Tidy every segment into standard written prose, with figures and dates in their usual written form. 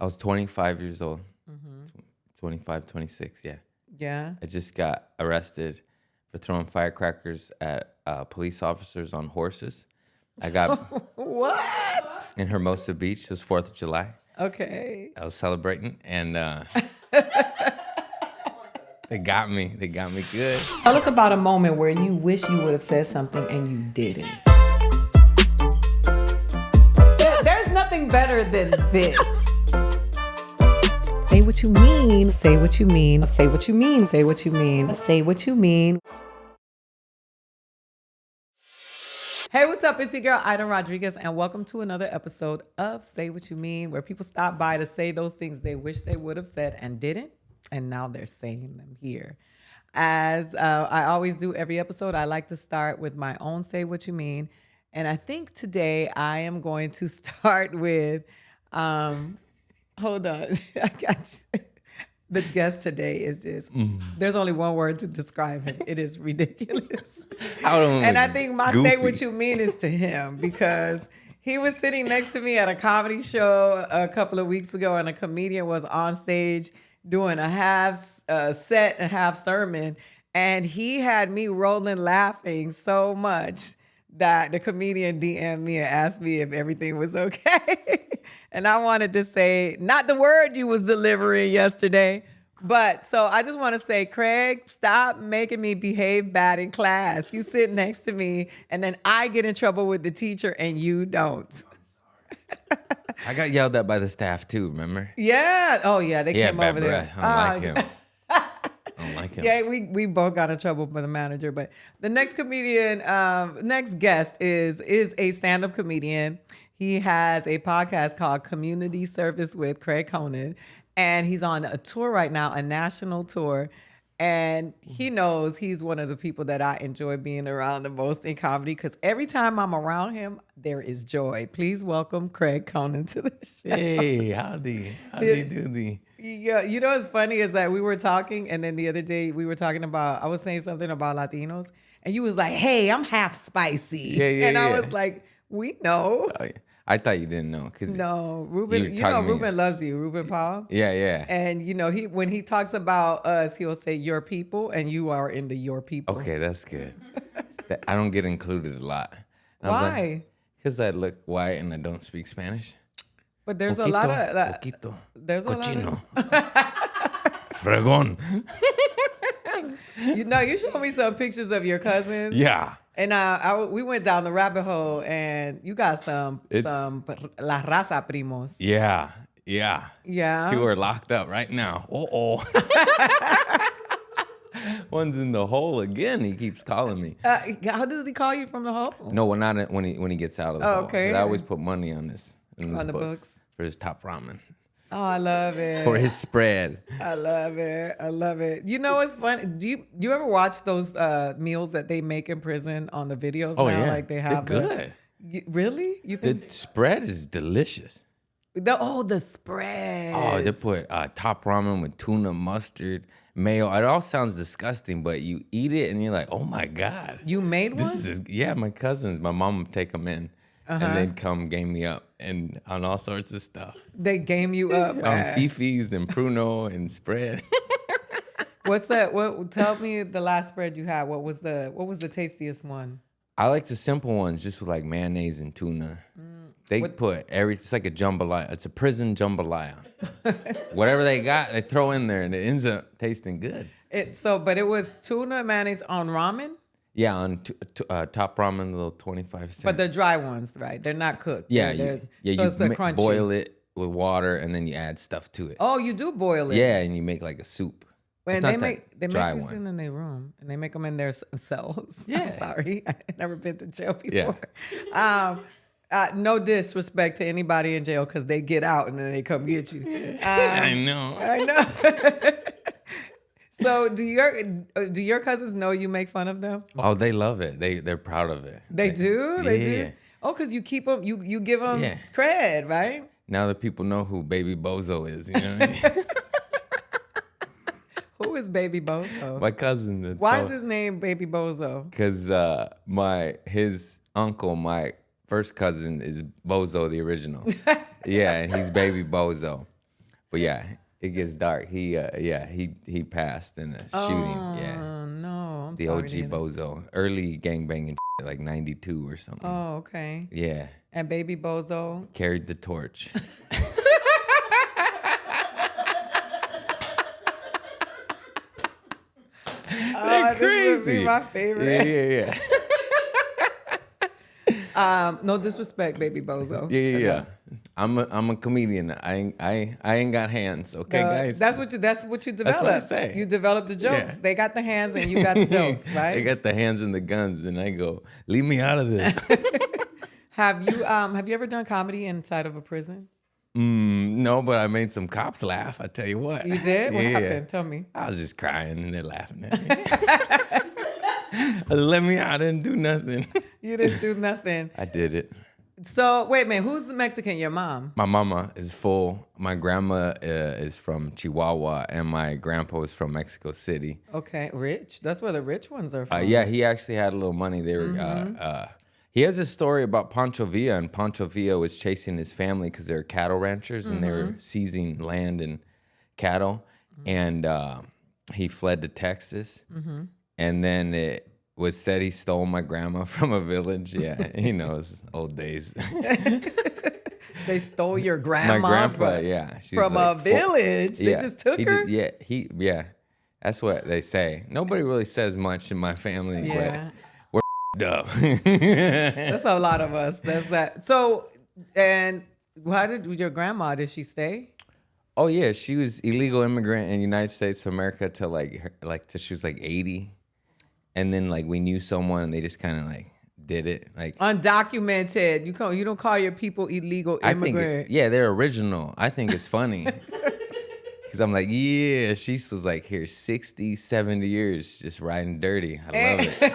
I was 25 years old. 25, 26, yeah. Yeah. I just got arrested for throwing firecrackers at police officers on horses. I got What? in Hermosa Beach. It was 4th of July. Okay. I was celebrating, and they got me. They got me good. Tell us about a moment where you wish you would have said something and you didn't. There's nothing better than this. Say what you mean. Say what you mean. Say what you mean. Say what you mean. Say what you mean. Hey, what's up? It's your girl, Aida Rodriguez, and welcome to another episode of Say What You Mean, where people stop by to say those things they wish they would have said and didn't, and now they're saying them here. As I always do every episode, I like to start with my own Say What You Mean, and I think today I am going to start with, hold on, I got you. The guest today is just, there's only one word to describe him. It is ridiculous. And I think my goofy. Say What You Mean is to him because he was sitting next to me at a comedy show a couple of weeks ago and a comedian was on stage doing a half set and half sermon. And he had me rolling laughing so much that the comedian DM'd me and asked me if everything was okay. And I wanted to say, not the word you was delivering yesterday, but so I just want to say, Craig, stop making me behave bad in class. You sit next to me and then I get in trouble with the teacher and you don't. I got yelled at by the staff too, remember? Yeah. Oh, yeah. They came over there. I don't like him. I don't like him. Yeah, we both got in trouble with the manager. But the next comedian, next guest is a stand-up comedian. He has a podcast called Community Service with Craig Conant. And he's on a tour right now, a national tour. And he knows he's one of the people that I enjoy being around the most in comedy because every time I'm around him, there is joy. Please welcome Craig Conant to the show. Hey, howdy doody. Yeah, you know what's funny is that we were talking, and then the other day we were talking about, I was saying something about Latinos, and you was like, hey, I'm half spicy. And I was like, we know. I thought you didn't know. No, Ruben, Ruben loves you, Ruben Paul. Yeah. And when he talks about us, he'll say your people, and you are in the your people. Okay, that's good. I don't get included a lot. Why? Because I look white and I don't speak Spanish. But there's a lot of Poquito. There's Cochino. Fregón. You showed me some pictures of your cousins. Yeah. And we went down the rabbit hole, and you got some La Raza primos. Yeah. Yeah. 2 are locked up right now. One's in the hole again. He keeps calling me. How does he call you from the hole? No, well, not when he gets out of the hole. Okay. I always put money on this. On the books. For his top ramen. Oh, I love it. For his spread. I love it. You know what's funny? Do you ever watch those meals that they make in prison on the videos now? Yeah. Like they have They're good. Really? You think The spread is delicious. the spread. Oh, they put top ramen with tuna, mustard, mayo. It all sounds disgusting, but you eat it and you're like, oh my God. You made one? My cousins, my mom would take them in and they'd come game me up and on all sorts of stuff. They game you up. On Fifi's and Pruno and spread. What's that? Tell me the last spread you had. What was the tastiest one? I like the simple ones, just with like mayonnaise and tuna. They put everything. It's like a jambalaya. It's a prison jambalaya. Whatever they got, they throw in there, and it ends up tasting good. But it was tuna mayonnaise on ramen. Yeah, on top ramen, little 25 cents. But the dry ones, right? They're not cooked. Yeah, so you it's crunchy. boil it with water, and then you add stuff to it. Oh, you do boil it. Yeah, and you make like a soup. And they make this one. in their room, and they make them in their cells. Yeah. I'm sorry, I've never been to jail before. Yeah. No disrespect to anybody in jail because they get out and then they come get you. I know. So do your cousins know you make fun of them? Oh, they love it. They're proud of it. They do? Yeah. They do? Oh, because you keep them, you give them cred, right? Now that people know who Baby Bozo is, you know what I mean? Who is Baby Bozo? My cousin. Why is his name Baby Bozo? Because his uncle, my first cousin, is Bozo the original. Yeah, and he's Baby Bozo. But yeah, it gets dark. He passed in a shooting. Yeah. Oh no, I'm The sorry. OG Bozo. Early gangbanging like 92 or something. Oh, okay. Yeah. And baby Bozo. Carried the torch. They're crazy. This would be my favorite. Yeah. No disrespect, baby Bozo. Yeah. I'm a comedian. I ain't got hands. Okay, guys. That's what you developed. That's what I say. You developed the jokes. Yeah. They got the hands and you got the jokes, right? They got the hands and the guns, and I go, leave me out of this. Have you ever done comedy inside of a prison? No, but I made some cops laugh. I tell you what. You did? What happened? Tell me. I was just crying, and they're laughing at me. Let me out. I didn't do nothing. You didn't do nothing. I did it. So wait a minute, who's the Mexican? Your mom? My mama is full. My grandma is from Chihuahua, and my grandpa was from Mexico City. Okay, rich. That's where the rich ones are from. Yeah, he actually had a little money. They were. He has a story about Pancho Villa, and Pancho Villa was chasing his family because they were cattle ranchers, and they were seizing land and cattle, and he fled to Texas, and then it was said he stole my grandma from a village. Yeah, he knows old days. They stole your grandma. My grandpa, yeah, she's from like a village. They just took her. Yeah. That's what they say. Nobody really says much in my family, but we're up. That's a lot of us. That's that. So, and how did your grandma? Did she stay? Oh yeah, she was illegal immigrant in the United States of America till till she was like 80, and then like we knew someone and they just kind of like did it like undocumented. You don't call your people illegal immigrant. They're original. I think it's funny because I'm like, yeah, she was like here 60, 70 years just riding dirty. I love it.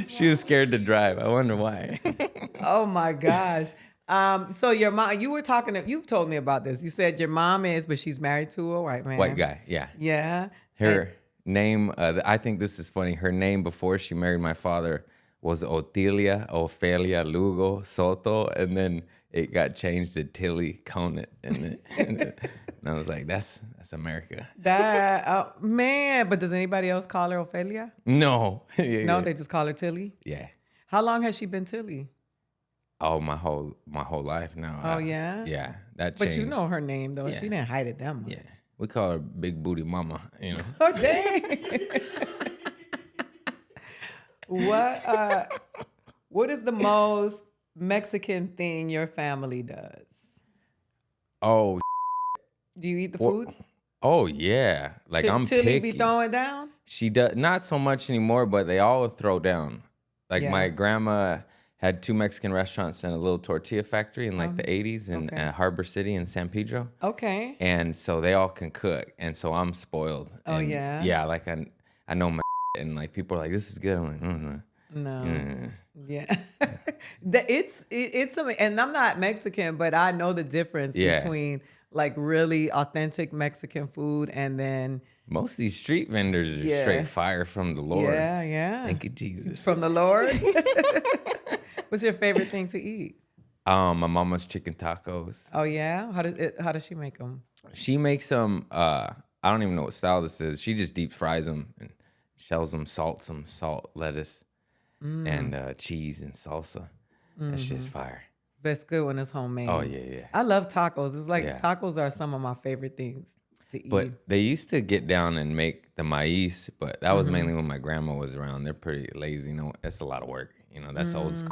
She was scared to drive. I wonder why. Oh my gosh. So your mom, you've told me about this. You said your mom is, but she's married to a white man. White guy, yeah. Yeah. Her name, I think this is funny. Her name before she married my father was Ofelia Lugo Soto, and then it got changed to Tilly Conant. And I was like, that's America. Man, but does anybody else call her Ofelia? No. They just call her Tilly? Yeah. How long has she been Tilly? Oh, my whole life now. Oh, yeah? Yeah, that changed. But you know her name, though. Yeah. She didn't hide it that much. Yeah. We call her Big Booty Mama, you know. Oh, dang. What is the most Mexican thing your family does? Oh, do you eat the food? Oh, yeah. Like, I'm Tilly picky. Be throwing down? She does. Not so much anymore, but they all throw down. Like, my grandma had 2 Mexican restaurants and a little tortilla factory in like the 80s in Harbor City in San Pedro. Okay. And so they all can cook. And so I'm spoiled. Oh, and yeah? Yeah, like I know my and like people are like, this is good. I'm like, no. Yeah. It's and I'm not Mexican, but I know the difference between like really authentic Mexican food and then most of these street vendors are straight fire from the Lord. Yeah. Thank you, Jesus. From the Lord? What's your favorite thing to eat? My mama's chicken tacos. Oh yeah? How does she make them? She makes them. I don't even know what style this is. She just deep fries them and shells them, salt, lettuce, and cheese and salsa. That's just fire. That's good when it's homemade. Oh yeah. I love tacos. It's like tacos are some of my favorite things to eat. But they used to get down and make the maíz, but that was mainly when my grandma was around. They're pretty lazy. You know, that's a lot of work. You know, that's old school.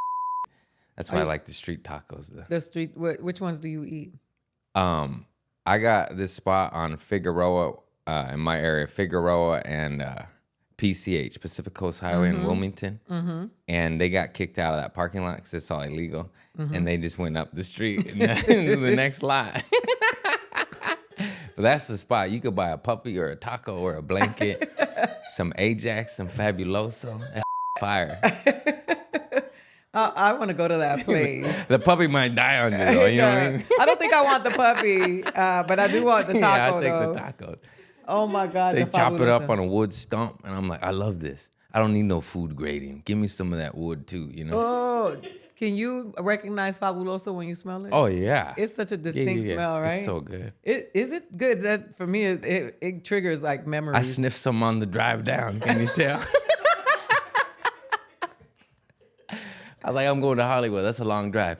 That's why I like the street tacos. The street. Which ones do you eat? I got this spot on Figueroa in my area, Figueroa and PCH, Pacific Coast Highway in Wilmington. And they got kicked out of that parking lot because it's all illegal. And they just went up the street into the next lot. But that's the spot. You could buy a puppy or a taco or a blanket, some Ajax, some Fabuloso. That's fire. I want to go to that place. The puppy might die on you, though. You know what I mean? I don't think I want the puppy, but I do want the taco, yeah, I take the tacos. Oh, my God. They chop it up on a wood stump, and I'm like, I love this. I don't need no food grading. Give me some of that wood, too, you know? Oh, Can you recognize fabuloso when you smell it? Oh yeah, It's such a distinct smell, right? It's so good. Is it good? That for me, it triggers like memories. I sniffed some on the drive down. Can you tell? I was like, I'm going to Hollywood. That's a long drive.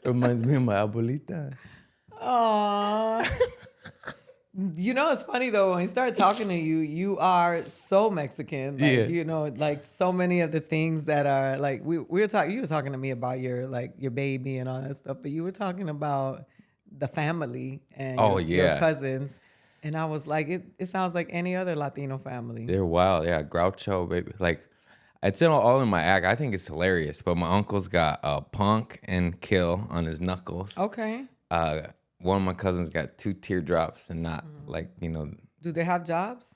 Reminds me of my abuelita. Aww. You know, it's funny though, when I start talking to you, you are so Mexican. Like, Yeah. you know, like so many of the things that are like, we were talking, you were talking to me about your baby and all that stuff, but you were talking about the family and your cousins. And I was like, it sounds like any other Latino family. They're wild. Yeah. Groucho, baby. Like, it's all in my act. I think it's hilarious. But my uncle's got Punk and Kill on his knuckles. Okay. One of my cousins got 2 teardrops and not Do they have jobs?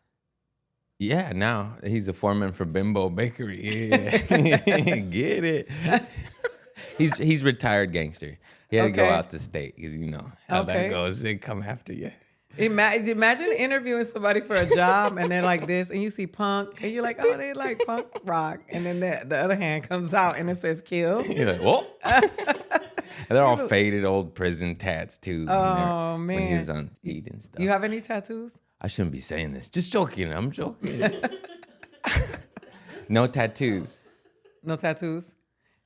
Yeah, now he's a foreman for Bimbo Bakery. Yeah. Get it. He's retired gangster. He had to go out the state because you know how that goes. They come after you. Imagine interviewing somebody for a job and they're like this, and you see Punk, and you're like, oh, they like punk rock, and then the other hand comes out and it says Kill. You're like, whoa. And they're all faded old prison tats too. Oh man, when he's on speed and stuff. You have any tattoos? I shouldn't be saying this. Just joking. I'm joking. No tattoos. No tattoos?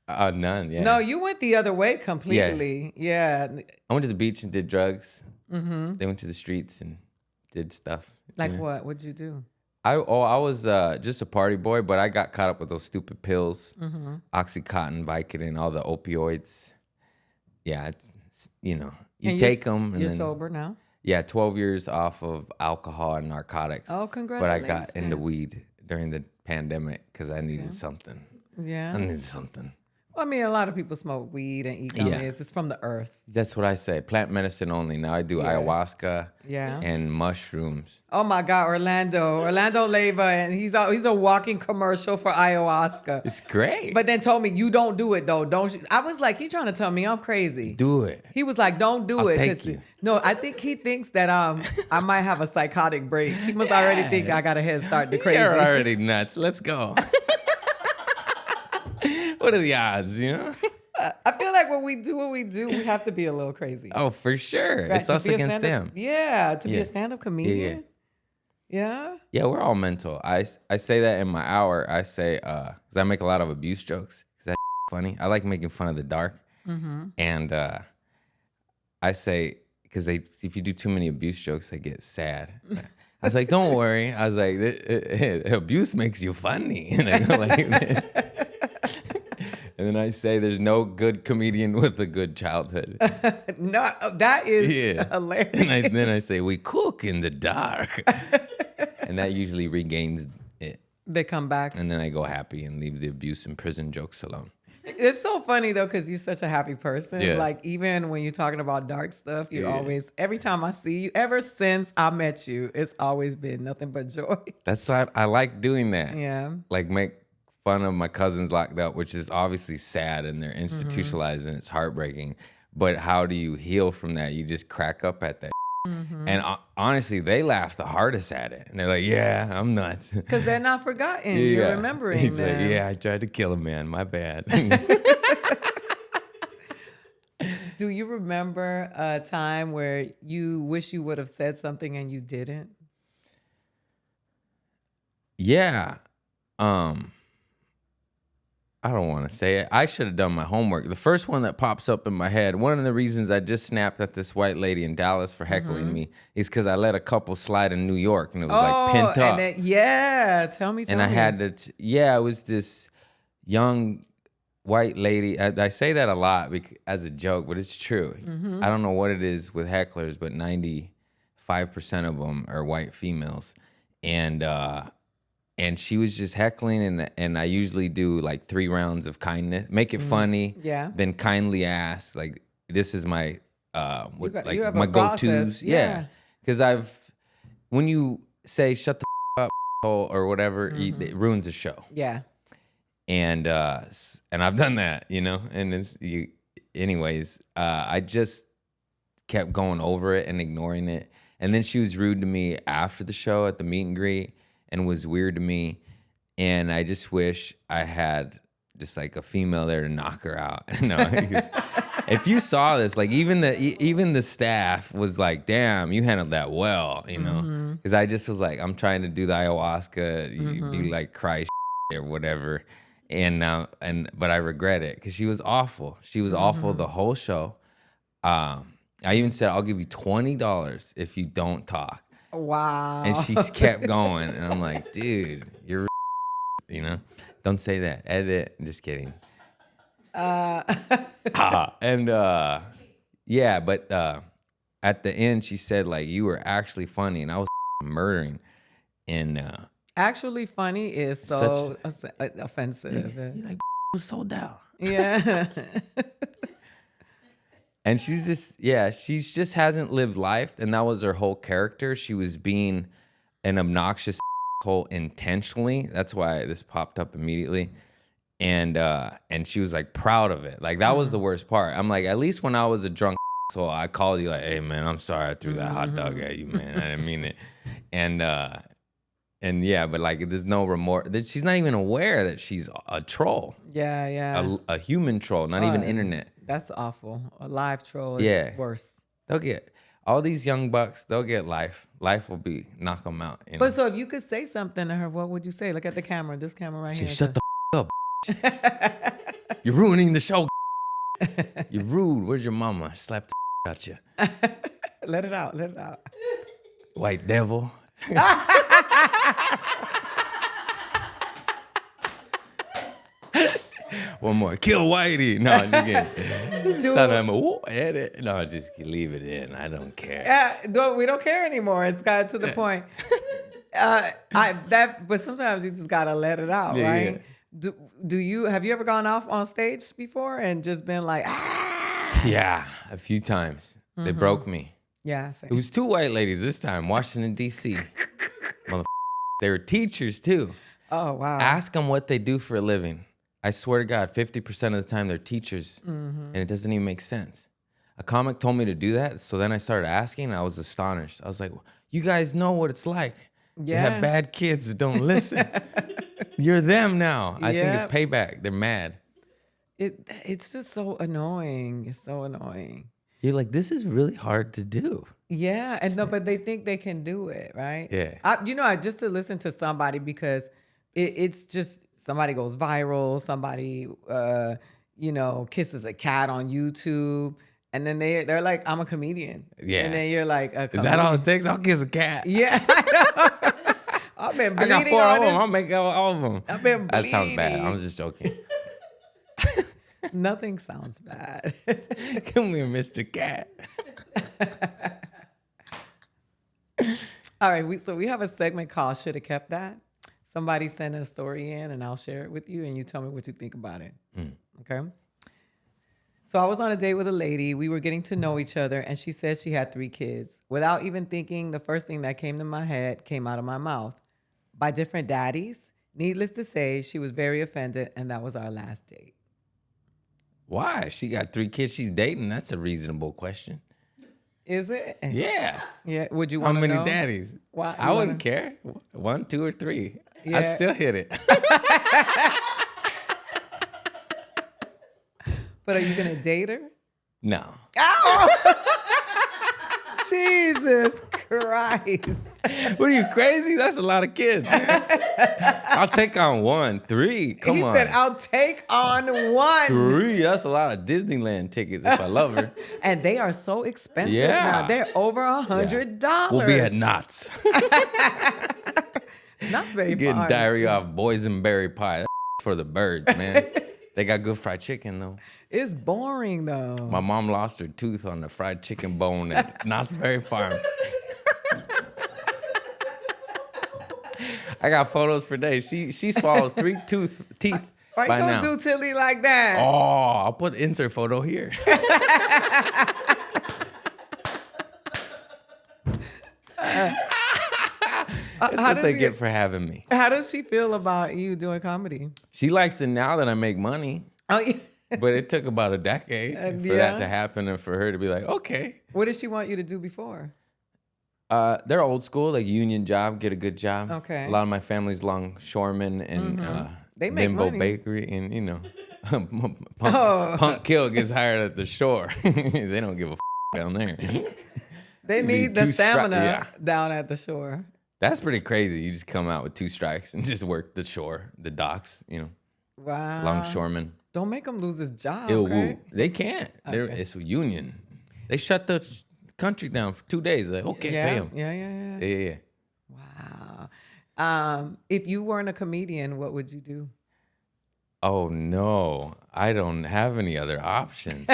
None. Yeah. No, you went the other way completely. Yeah. I went to the beach and did drugs. Mm-hmm. They went to the streets and did stuff. Like what? What'd you do? I was just a party boy, but I got caught up with those stupid pills, Oxycontin, Vicodin, all the opioids. Yeah, it's you take them. You're sober now? Yeah, 12 years off of alcohol and narcotics. Oh, congratulations. But I got into weed during the pandemic because I needed something. Yeah. I needed something. Well, I mean, a lot of people smoke weed and eat gummies. Yeah. It's from the earth. That's what I say. Plant medicine only. Now I do ayahuasca and mushrooms. Oh my God, Orlando Leyva, and he's a walking commercial for ayahuasca. It's great. But then told me, you don't do it though. Don't you? I was like, he trying to tell me I'm crazy. Do it. He was like, don't do it. Thank you. No, I think he thinks that I might have a psychotic break. He must already think I got a head start to crazy. You're already nuts. Let's go. What are the odds, I feel like when we do what we do, we have to be a little crazy. Oh, for sure. Right, It's us against them. Yeah, to be a stand-up comedian. Yeah. Yeah, we're all mental. I say that in my hour. I say, because I make a lot of abuse jokes. Because that's funny. I like making fun of the dark. Mm-hmm. And I say, because if you do too many abuse jokes, they get sad. I was like, don't worry. I was like, abuse makes you funny. And I go like this. And then I say, there's no good comedian with a good childhood. No, that is hilarious. And then I say, we cook in the dark. And that usually regains it. They come back. And then I go happy and leave the abuse and prison jokes alone. It's so funny though, because you're such a happy person. Yeah. Like even when you're talking about dark stuff, you always, every time I see you, ever since I met you, it's always been nothing but joy. That's why I like doing that. Yeah. Like make fun of my cousins locked up, which is obviously sad and they're institutionalized and it's heartbreaking. But how do you heal from that? You just crack up at that. And honestly, they laugh the hardest at it. And they're like, yeah, I'm nuts. Because they're not forgotten. You're remembering He's them. like, yeah, I tried to kill a man. My bad. Do you remember a time where you wish you would have said something and you didn't? Yeah. I don't want to say it. I should have done my homework. The first one that pops up in my head, one of the reasons I just snapped at this white lady in Dallas for heckling me is because I let a couple slide in New York and it was like pent up. Tell me. And I had to, it was this young white lady. I say that a lot as a joke, but it's true. I don't know what it is with hecklers, but 95% of them are white females. And she was just heckling, and I usually do like 3 rounds of kindness, make it funny, then kindly ask, like, this is my my go-tos, because when you say shut the up or whatever, it ruins the show, and I've done that, and it's anyways. I just kept going over it and ignoring it, and then she was rude to me after the show at the meet and greet. And was weird to me, and I just wish I had just like a female there to knock her out. No, if you saw this, like even the staff was like, "Damn, you handled that well," you know? Because I just was like, I'm trying to do the ayahuasca, you be like cry or whatever, but I regret it because she was awful. She was awful the whole show. I even said, "I'll give you $20 if you don't talk." Wow. And she kept going, and I'm like, "Dude, you're," you know. Don't say that. Edit it. I'm just kidding. Yeah, but at the end she said like, "You were actually funny," and I was murdering. And actually funny is so offensive. You're like, was so down. Yeah. And she just hasn't lived life, and that was her whole character. She was being an obnoxious hole intentionally. That's why this popped up immediately. And she was like proud of it. Like that was the worst part. I'm like, at least when I was a drunk asshole, I called you like, "Hey man, I'm sorry I threw that hot dog at you, man. I didn't mean it." And yeah, but like there's no remorse. She's not even aware that she's a troll. Yeah. A human troll, not even internet. That's awful. A live troll is worse. They'll get all these young bucks. They'll get life. Life will knock them out. You know? But so if you could say something to her, what would you say? Look at the camera. This camera right here. Shut the up. You're ruining the show. You're rude. Where's your mama? Slap the out you. Let it out. White devil. One more. Kill Whitey. No, I'm just kidding. Edit. No, just leave it in. I don't care. We don't care anymore. It's got to the point. But sometimes you just gotta let it out, right? Yeah. Have you ever gone off on stage before and just been like, ah? Yeah, a few times. They broke me. Yeah, same. It was 2 white ladies this time, Washington, D.C. They were teachers too. Oh, wow. Ask them what they do for a living. I swear to God, 50% of the time they're teachers, and it doesn't even make sense. A comic told me to do that, so then I started asking, and I was astonished. I was like, "You guys know what it's like. You have bad kids that don't listen. You're them now." I think it's payback. They're mad. It's just so annoying. It's so annoying. You're like, this is really hard to do. Yeah, and no, but they think they can do it, right? Yeah. I just to listen to somebody because it's just somebody goes viral, somebody kisses a cat on YouTube, and then they're like, "I'm a comedian." Yeah. And then you're like, "Is that all it takes? I'll kiss a cat." Yeah, I know. I've been bleeding. I got 4 of them. I'll make all of them. I've been bleeding. That sounds bad. I'm just joking. Nothing sounds bad. Come here, Mr. Cat. All right, we have a segment called Shoulda Kept That. Somebody send a story in, and I'll share it with you, and you tell me what you think about it. Okay? So I was on a date with a lady. We were getting to know each other, and she said she had 3 kids. Without even thinking, the first thing that came to my head came out of my mouth. By different daddies. Needless to say, she was very offended, and that was our last date. Why? She got 3 kids she's dating. That's a reasonable question. Is it? Yeah. Yeah. Would you want to know? How many daddies? Why? I wouldn't care. 1, 2, or 3. Yeah. I'd still hit it. But are you going to date her? No. Oh! Jesus Christ. What are you, crazy? That's a lot of kids. I'll take on 1. 3. Come on. He said, I'll take on 1. 3. That's a lot of Disneyland tickets if I love her. And they are so expensive now. They're over $100. We'll be at Knott's. Knott's very Getting far. diarrhea off boysenberry pie. That's for the birds, man. They got good fried chicken, though. It's boring, though. My mom lost her tooth on the fried chicken bone at Knott's Berry Farm. I got photos for days. She swallowed 3 teeth. Why you gonna do Tilly like that? Oh, I'll put the insert photo here. That's what they get for having me. How does she feel about you doing comedy? She likes it now that I make money. Oh, yeah. But it took about a decade for that to happen and for her to be like, okay. What did she want you to do before? They're old school, like union job, get a good job. Okay. A lot of my family's longshoremen They make Bimbo money. Bakery, and Punk Kill gets hired at the shore. They don't give a down there. They You need the stamina yeah. down at the shore. That's pretty crazy. You just come out with 2 strikes and just work the shore, the docks, Wow. longshoremen. Don't make him lose his job, Ew, Craig. they can't. Okay. It's a union. They shut the country down for 2 days. Like, okay, pay them. Yeah. Wow. If you weren't a comedian, what would you do? Oh, no. I don't have any other options.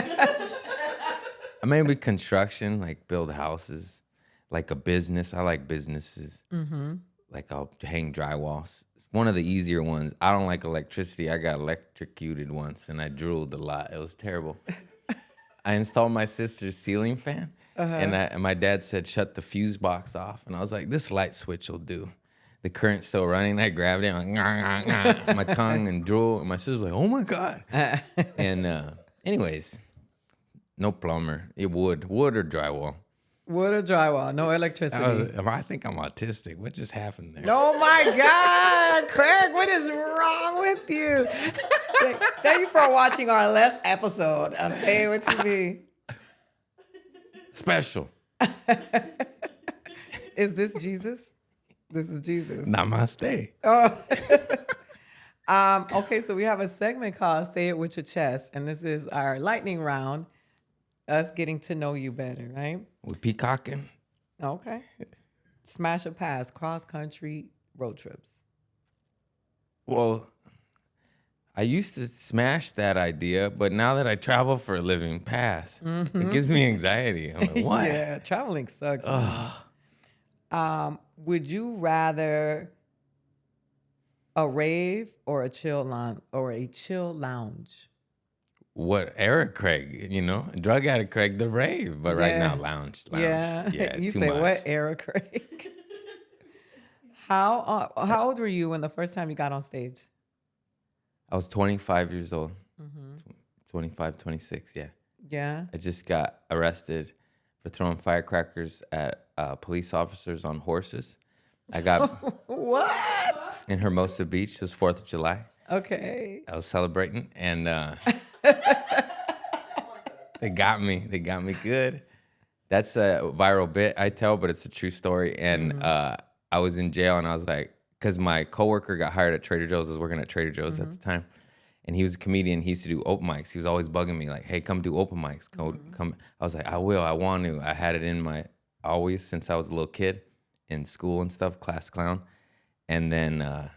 Maybe construction, like build houses, like a business. I like businesses. Mm-hmm. Like I'll hang drywalls. It's one of the easier ones. I don't like electricity. I got electrocuted once and I drooled a lot. It was terrible. I installed my sister's ceiling fan and my dad said, shut the fuse box off. And I was like, this light switch will do. The current's still running. I grabbed it, I'm like, my tongue and drool. And my sister's like, oh my God. And anyways, no plumber. Wood or drywall. Wood or drywall, no electricity. I think I'm autistic. What just happened there? Oh my God, Craig, what is wrong with you? Thank you for watching our last episode of Say What You Mean. Special. Is this Jesus? This is Jesus. Namaste. Oh. Okay, so we have a segment called Say It With Your Chest, and this is our lightning round, us getting to know you better, right? We peacocking. Okay. Smash or pass, cross-country road trips. Well, I used to smash that idea, but now that I travel for a living, pass. Mm-hmm. It gives me anxiety. I'm like, what? Yeah, traveling sucks. Would you rather a rave or a chill lounge? What era, Craig? Drug addict Craig, the rave, but right now lounge. Yeah, you too say much. what era, Craig? How old were you when the first time you got on stage? I was 25 years old. 25, 26, yeah. Yeah. I just got arrested for throwing firecrackers at police officers on horses. I got what? In Hermosa Beach. It was 4th of July. Okay. I was celebrating, and they got me. They got me good. That's a viral bit I tell, but it's a true story. And I was in jail, and I was like, because my coworker got hired at Trader Joe's. I was working at Trader Joe's at the time. And he was a comedian. He used to do open mics. He was always bugging me like, hey, come do open mics. Come. I was like, I will. I want to. I had it in my always since I was a little kid in school and stuff, class clown. And then,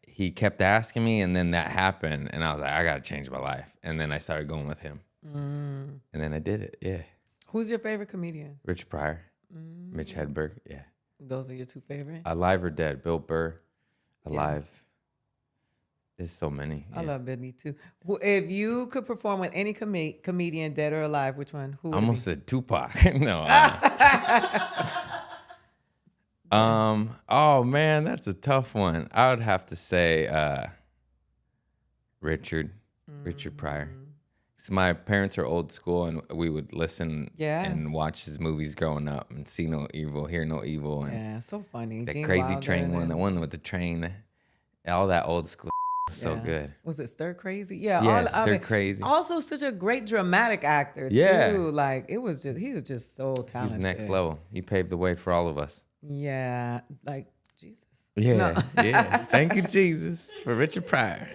he kept asking me. And then that happened. And I was like, I got to change my life. And then I started going with him. And then I did it. Yeah. Who's your favorite comedian? Rich Pryor, Mitch Hedberg. Yeah. Those are your two favorite? Alive or Dead. Bill Burr. Alive. Yeah. There's so many. I love Billy too. If you could perform with any comedian, dead or alive, which one? Who? I almost said Tupac. No. Oh man, that's a tough one. I would have to say Richard Pryor. So my parents are old school, and we would listen and watch his movies growing up, and see no evil, hear no evil. And so funny. That Crazy Train one, the one with the train, all that old school. So good. Was it Stir Crazy? Yeah. Stir Crazy. Also, such a great dramatic actor too. Yeah. Like he was just so talented. He's next level. He paved the way for all of us. Yeah, like Jesus. Yeah, No. yeah. Thank you, Jesus, for Richard Pryor.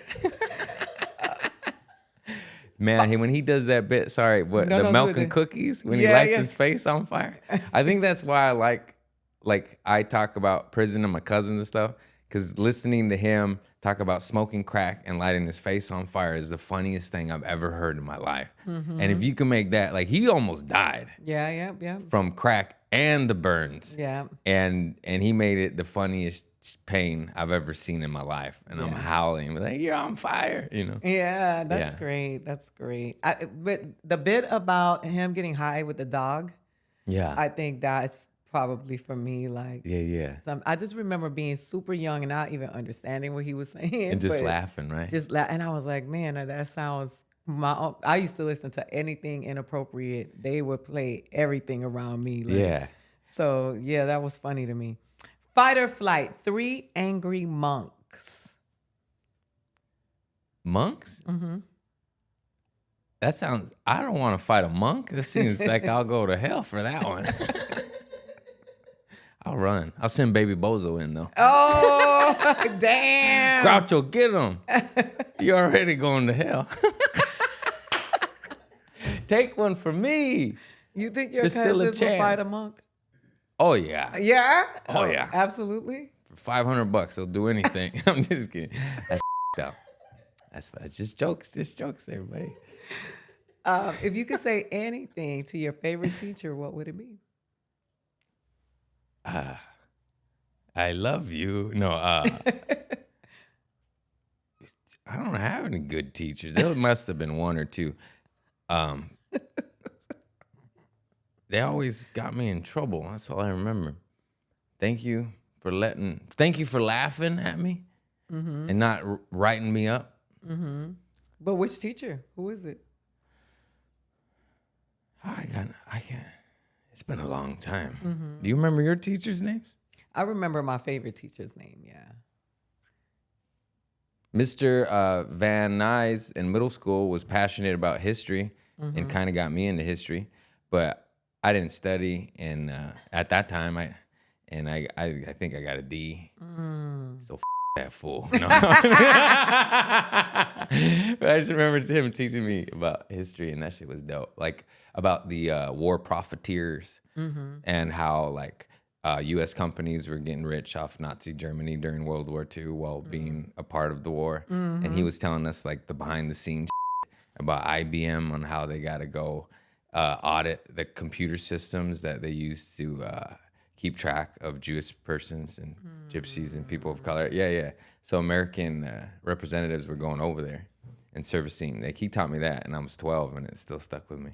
Man, when he does that bit, the milk and cookies, when he lights his face on fire. I think that's why I talk about prison and my cousins and stuff, because listening to him talk about smoking crack and lighting his face on fire is the funniest thing I've ever heard in my life. And if you can make that, like he almost died. Yeah. From crack and the burns. Yeah. And he made it the funniest pain I've ever seen in my life. And I'm howling, like, you're on fire, Yeah, that's great. That's great. But the bit about him getting high with the dog, I think that's probably for me, like, I just remember being super young and not even understanding what he was saying. And just laughing, right? And I was like, man, that sounds, I used to listen to anything inappropriate. They would play everything around me. Like, So, that was funny to me. Fight or flight, 3 angry monks. Monks? Mm-hmm. That sounds, I don't want to fight a monk. This seems like I'll go to hell for that one. I'll run. I'll send Baby Bozo in, though. Oh, damn. Groucho, get him. You're already going to hell. Take one for me. You think your There's still a cousins will chance. fight a monk? Oh, yeah. Yeah? Oh, yeah. Absolutely. For $500, they'll do anything. I'm just kidding. That's up. That's just jokes, everybody. If you could say anything to your favorite teacher, what would it be? I love you. No, I don't have any good teachers. There must have been one or two. They always got me in trouble. That's all I remember. Thank you for laughing at me and not writing me up. Mm-hmm. But which teacher? Who is it? I can't. It's been a long time. Mm-hmm. Do you remember your teachers' names? I remember my favorite teacher's name, yeah. Mr. Van Nuys in middle school was passionate about history and kind of got me into history, but I didn't study, and at that time, I think I got a D. So that fool. No. But I just remember him teaching me about history, and that shit was dope. Like about the war profiteers and how like U.S. companies were getting rich off Nazi Germany during World War II while being a part of the war. And he was telling us like the behind the scenes about IBM on how they got to go audit the computer systems that they use to keep track of Jewish persons and gypsies and people of color. Yeah. So American representatives were going over there and servicing. Like he taught me that, and I was 12, and it still stuck with me.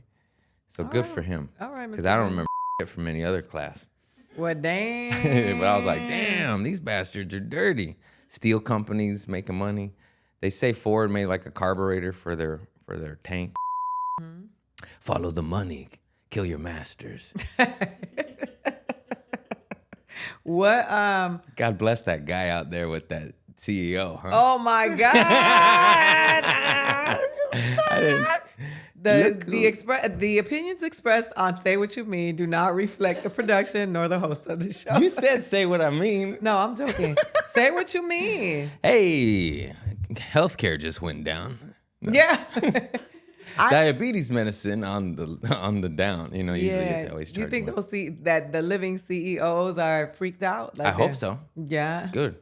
So good for him. All right, because I don't remember it from any other class. Well, damn. But I was like, damn, these bastards are dirty. Steel companies making money. They say Ford made like a carburetor for their tank. Follow the money, kill your masters. What? God bless that guy out there with that CEO, huh? Oh my God! The opinions expressed on Say What You Mean do not reflect the production nor the host of the show. You said say what I mean. No, I'm joking. Say what you mean. Hey, healthcare just went down. No. Yeah. Diabetes medicine on the down. You know, usually they always charge. Do you think those that the living CEOs are freaked out? Like I hope so. Yeah. Good.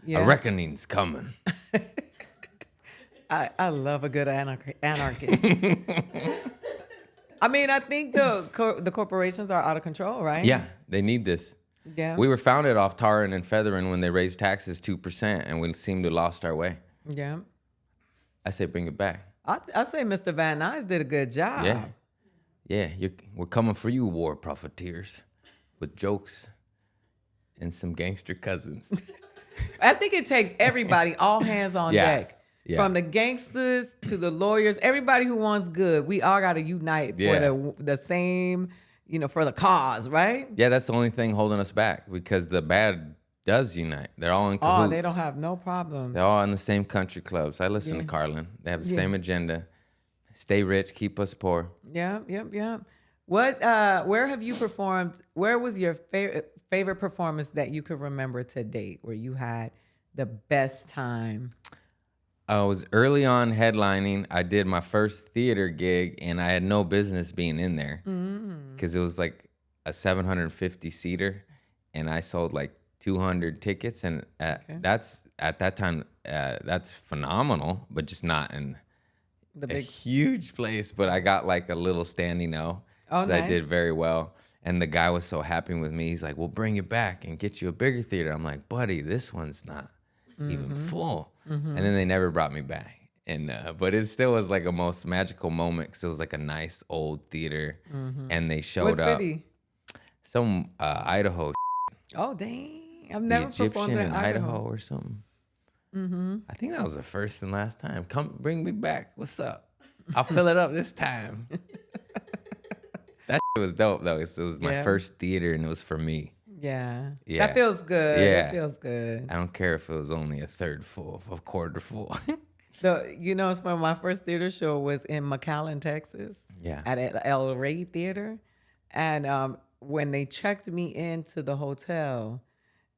Yeah. A reckoning's coming. I love a good anarchist. I mean, I think the corporations are out of control, right? Yeah, they need this. Yeah. We were founded off tarring and feathering when they raised taxes 2%, and we seem to have lost our way. Yeah. I say bring it back. I say Mr. Van Nuys did a good job. Yeah. We're coming for you, war profiteers, with jokes and some gangster cousins. I think it takes everybody, all hands on deck. Yeah. From the gangsters to the lawyers, everybody who wants good, we all got to unite for the same, for the cause, right? Yeah, that's the only thing holding us back because the bad does unite. They're all in cahoots. Oh, they don't have no problem. They're all in the same country clubs. I listen to Carlin. They have the same agenda. Stay rich, keep us poor. Yeah. What? Where have you performed? Where was your favorite performance that you could remember to date, where you had the best time? I was early on headlining. I did my first theater gig, and I had no business being in there because it was like a 750 seater, and I sold like 200 tickets, and that's at that time that's phenomenal, but just not in a huge place. But I got like a little standing O. Oh, nice. I did very well, and the guy was so happy with me. He's like, "We'll bring you back and get you a bigger theater." I'm like, "Buddy, this one's not even full." And then they never brought me back, and but it still was like a most magical moment because it was like a nice old theater, and they showed up. What city? Some Idaho. Oh dang! I've never performed Egyptian in Idaho or something. I think that was the first and last time. Come, bring me back. What's up? I'll fill it up this time. That was dope though. It was my first theater, and it was for me. Yeah. That feels good. Yeah. It feels good. I don't care if it was only a third full, a quarter full. It's when my first theater show was in McAllen, Texas. Yeah. At El Rey Theater. And when they checked me into the hotel,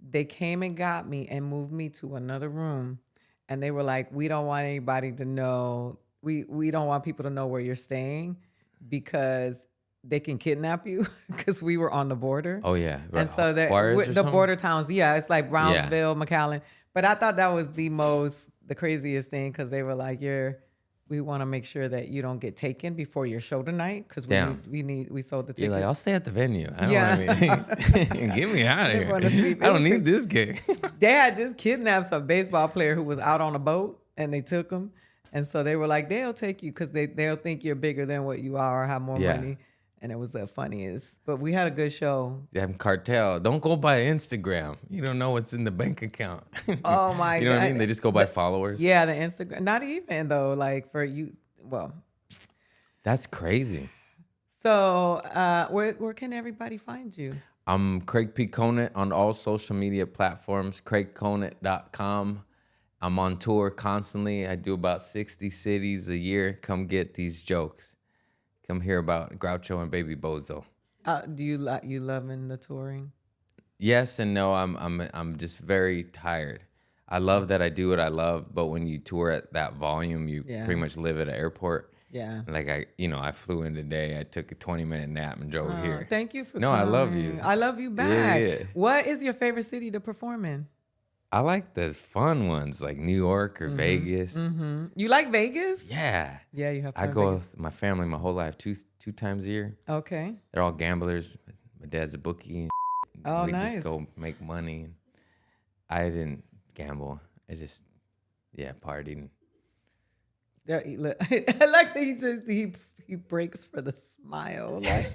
they came and got me and moved me to another room. And they were like, we don't want anybody to know. We don't want people to know where you're staying because they can kidnap you because we were on the border. Oh, yeah. And so the border towns, it's like Brownsville, McAllen. But I thought that was the craziest thing because they were like, we want to make sure that you don't get taken before your show tonight because we sold the tickets. You're like, I'll stay at the venue. I don't want to get me out of here. I don't need this gig. They had just kidnapped a baseball player who was out on a boat and they took him. And so they were like, they'll take you because they'll think you're bigger than what you are or have more money. And it was the funniest. But we had a good show. Damn cartel. Don't go by Instagram. You don't know what's in the bank account. Oh, my God. You know what I mean? They just go by followers. Yeah, the Instagram. Not even, though, like for you. Well. That's crazy. So where can everybody find you? I'm Craig P. Conant on all social media platforms, craigconant.com. I'm on tour constantly. I do about 60 cities a year. Come get these jokes. Come hear about Groucho and Baby Bozo. Do you loving the touring? Yes and no. I'm just very tired. I love that I do what I love, but when you tour at that volume, you pretty much live at an airport. Yeah. Like I flew in today. I took a 20-minute nap and drove here. Thank you for coming. I love you. I love you back. Yeah. What is your favorite city to perform in? I like the fun ones like New York or Vegas. Mm-hmm. You like Vegas? Yeah. Yeah, you have fun I go Vegas. with my family my whole life two times a year. Okay. They're all gamblers. My dad's a bookie. And we nice. just go make money. I didn't gamble. I just, partied. I like that he breaks for the smile. Like,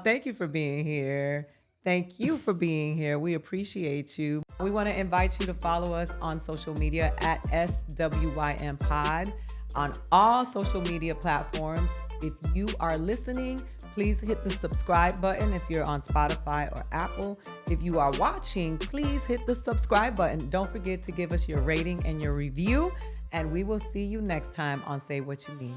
thank you for being here. Thank you for being here. We appreciate you. We want to invite you to follow us on social media at SWYM Pod on all social media platforms. If you are listening, please hit the subscribe button if you're on Spotify or Apple. If you are watching, please hit the subscribe button. Don't forget to give us your rating and your review. And we will see you next time on Say What You Mean.